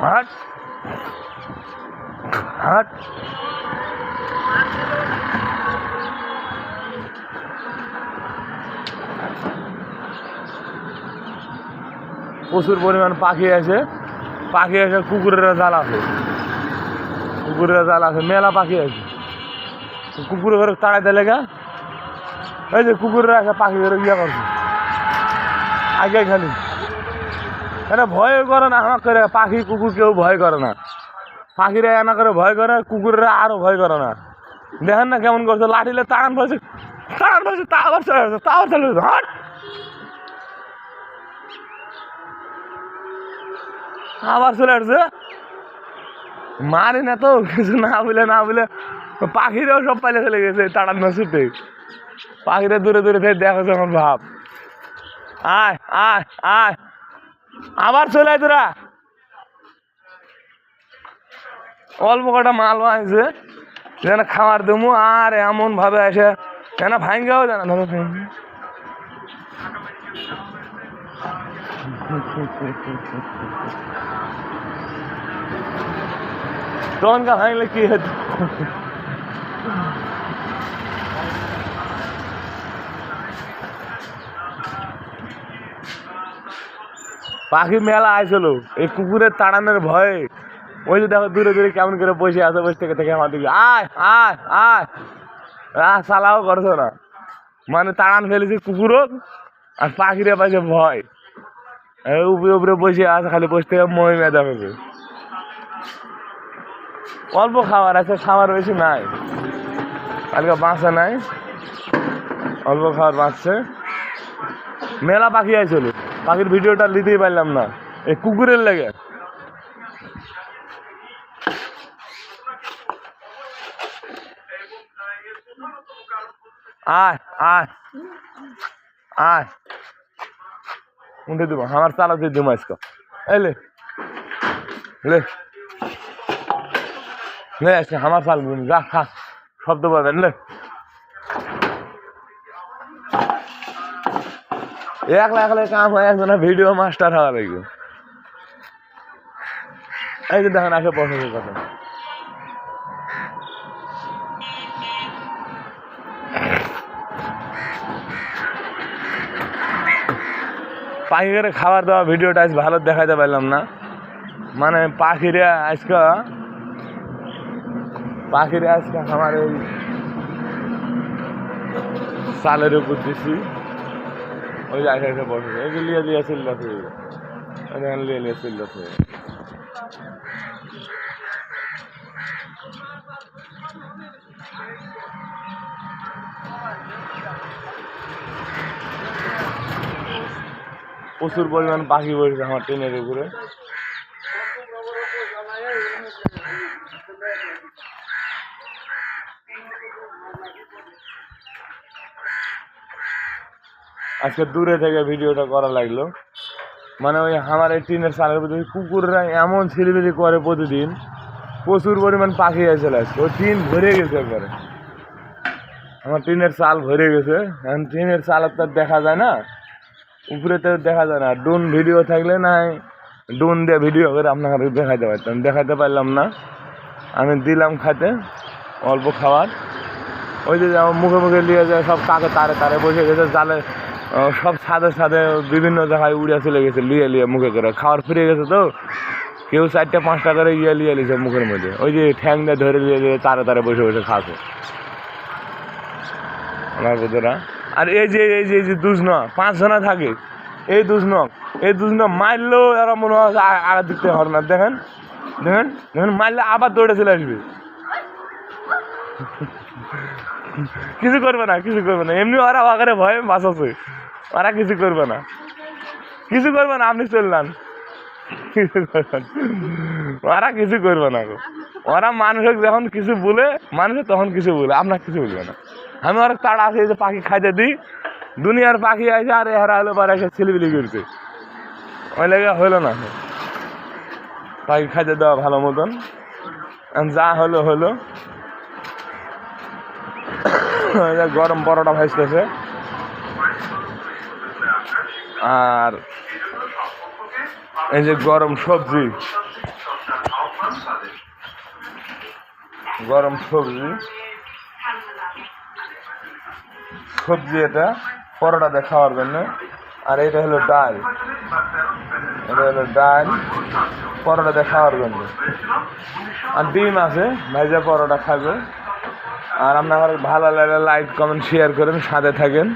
হাট হাট প্রচুর পরিমাণ পাখি আছে কুকুরের জাল আছে মেলা পাখি আছে কুকুরের ঘরে তাড়াই দিলে গা এই যে কুকুরের একটা পাখি ঘরে ইয়া করছে আগে খালি এটা ভয় করে না আমার করে পাখি কুকুর কেউ ভয় করে না পাখিরা এনা করে ভয় করে কুকুরেরা আরো ভয় করে না দেখেন না কেমন করছে লাঠিলে তাড়ান ফেলছে তা আবার চলে গেছে হাট আবার চলে আসছে মারি না তো কিছু না বলে পাখিরাও সব পাইলে চলে গেছে তাড়ান না ছুটে পাখিরা দূরে থেকে দেখো যখন ভাব আয় আয় আয় আবার চলে আয় তোরা অল্প কটা মাল আনছে যেন খাওয়ার দেবো আর এমন ভাবে আসে কেন ভাঙ্গাও জানা ধরো তখনকার ভাঙলে কি হতো পাখি মেলা আইছিল এই কুকুরের তাড়ানোর ভয়ে ওই যে দেখো দূরে কেমন করে বসে আছে বসে থেকে আমার দিকে আয় আয় আয় সালাও করছো না মানে তাড়ান ফেলেছে কুকুরও আর পাখিরে পাশে ভয় উপরে বসে আছে খালি বসে থেকে মহিমা দেখাবে অল্প খাবার আছে খাবার বেশি নাই কালকে বাঁচা নাই অল্প খাবার বাঁচছে মেলা পাখি আইছিল পাখির ভিডিওটা নিতেই পারলাম না এই কুকুরের লেগে আয় আয় আয় উঠে দেবো আমার চালাতে দেবো আজকে এলে লে লে আজকে আমার চাল যা খা শব্দ পাবেন লে একলা কাম হয় একজনের ভিডিও মাস্টার হওয়া লাগবে এই যে দেখেন আসে পছন্দের কথা পাখি করে খাবার দেওয়া ভিডিওটা আজ ভালো দেখাতে পারলাম না মানে পাখিরা আজকে আমার এই চালের উপর দিছি ওই যে আসে বসে এই যে লিয়ে চিল্লাছে লিয়ে চিল্লাছে প্রচুর পরিমাণ পাখি বসেছে আমার ট্রেনের উপরে আজকে দূরে থেকে ভিডিওটা করা লাগলো মানে ওই আমার এই টিনের চালের প্রতি কুকুররা এমন ছিলিবিলি করে প্রতিদিন প্রচুর পরিমাণ পাখি আছে আজকে ওই টিন ভরে গেছে একবারে আমার টিনের চাল ভরে গেছে এখন টিনের চালের তো দেখা যায় না উপরে তো দেখা যায় না ড্রোন ভিডিও থাকলে না ড্রোন দিয়ে ভিডিও করে আপনাকে দেখাতে পারতাম দেখাতে পারলাম না আমি দিলাম খাতে অল্প খাবার ওই যে মুখে নিয়ে যায় সব কাকে তারে বসে গেছে জালে সব ছাদে বিভিন্ন জায়গায় উড়ে চলে গেছে লিয়ে মুখে করে খাবার ফিরে গেছে তো কেউ 4টা 5টা করে লিয়ে লিছে মুখের মধ্যে ওই যে ঠ্যাং দিয়ে ধরে লিয়ে তারে বসে খাচ্ছে আমার বোধরা আর এই যে দুজনা 5 জনা থাকে এই দুজনা মারলেও এরা মনে হয় আগের দিক থেকে হবে না দেখেন মারলে আবার দৌড়ে চলে আসবে কিছু করবে না এমনি ওরা আগারে ভয় বাঁচাচ্ছে ওরা কিছু করবে না আপনি চললেন ওরা কিছু করবে না ওরা মানুষের যখন কিছু বলে মানুষের তখন কিছু বলে আপনার কিছু বলবে না আমি ওরা তাড়া আছে যে পাখি খাইতে দিই দুনিয়ার পাখি আছে আর এরা হলো পরে এসে ছিলিবিলি করছে ওই লেগে হইলো না পাখি খাইতে দেওয়া ভালো মতন যা হলো গরম পরোটা ভাজতেছে। আর এই যে গরম সবজি, গরম সবজি এটা পরোটাতে খাওয়ার জন্য। আর এটা হলো ডাল, পরোটাতে খাওয়ার জন্য। আর ডিম আছে, ভাইজা পরোটা খাবে। আর আপনার ভালো লাগলে লাইক কমেন্ট শেয়ার করেন, সাথে থাকেন।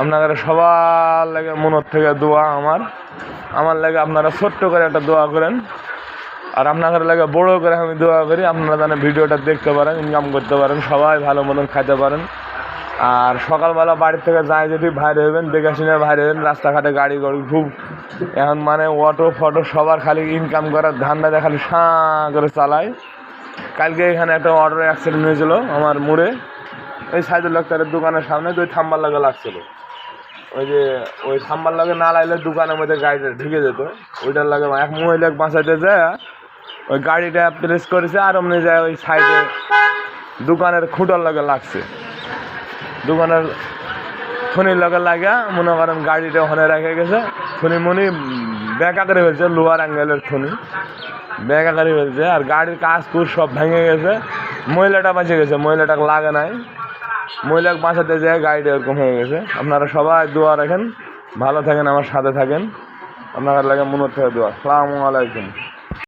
আপনাদের সবার লাগে মনের থেকে দোয়া, আমার লাগে আপনারা ছোট্ট করে একটা দোয়া করেন। আর আপনাদের লাগে বড় করে আমি দোয়া করি আপনারা যেন ভিডিওটা দেখতে পারেন, ইনকাম করতে পারেন, সবাই ভালো মতন খাইতে পারেন। আর সকালবেলা বাড়ির থেকে যায় যদি বাইরে হবেন, দেখে শুনে বাইরে হবেন। রাস্তাঘাটে গাড়ি খুব এখন মানে অটো ফটো সবার খালি ইনকাম করার ধান্দা খালি সাঁ করে চালায়। কালকে এখানে একটা অটো অ্যাক্সিডেন্ট হয়েছিল আমার মোড়ে, এই সাইদুল ডাক্তারের দোকানের সামনে। ওই থাম্বার লাগে লাগছিল, ওই থাম্বার লাগে না লাগলে দোকানের মধ্যে গাড়িটা ঢুকে যেত। ওইটার লাগে এক মহিলাকে বাঁচাইতে যায় ওই গাড়িটা প্রেস করেছে, আর অমনি যায় ওই সাইডে দোকানের খুঁটার লাগে লাগছে। দোকানের থনির লগে লাগা মনে করেন গাড়িটা ওখানে রেখে গেছে। থনি ব্যাকা করে ফেলছে, লোহার অ্যাঙ্গেলের থনি ব্যাকা করে ফেলছে। আর গাড়ির কাজ কুর সব ভেঙে গেছে। মহিলাটা বাঁচে গেছে, মহিলাটাকে লাগে নাই। মহিলাকে বাঁচাতে যায় গাড়িটা এরকম হয়ে গেছে। আপনারা সবাই দোয়া রাখেন, ভালো থাকেন, আমার সাথে থাকেন। আপনাদের লাগে মনের থেকে দোয়া। আসসালামু আলাইকুম।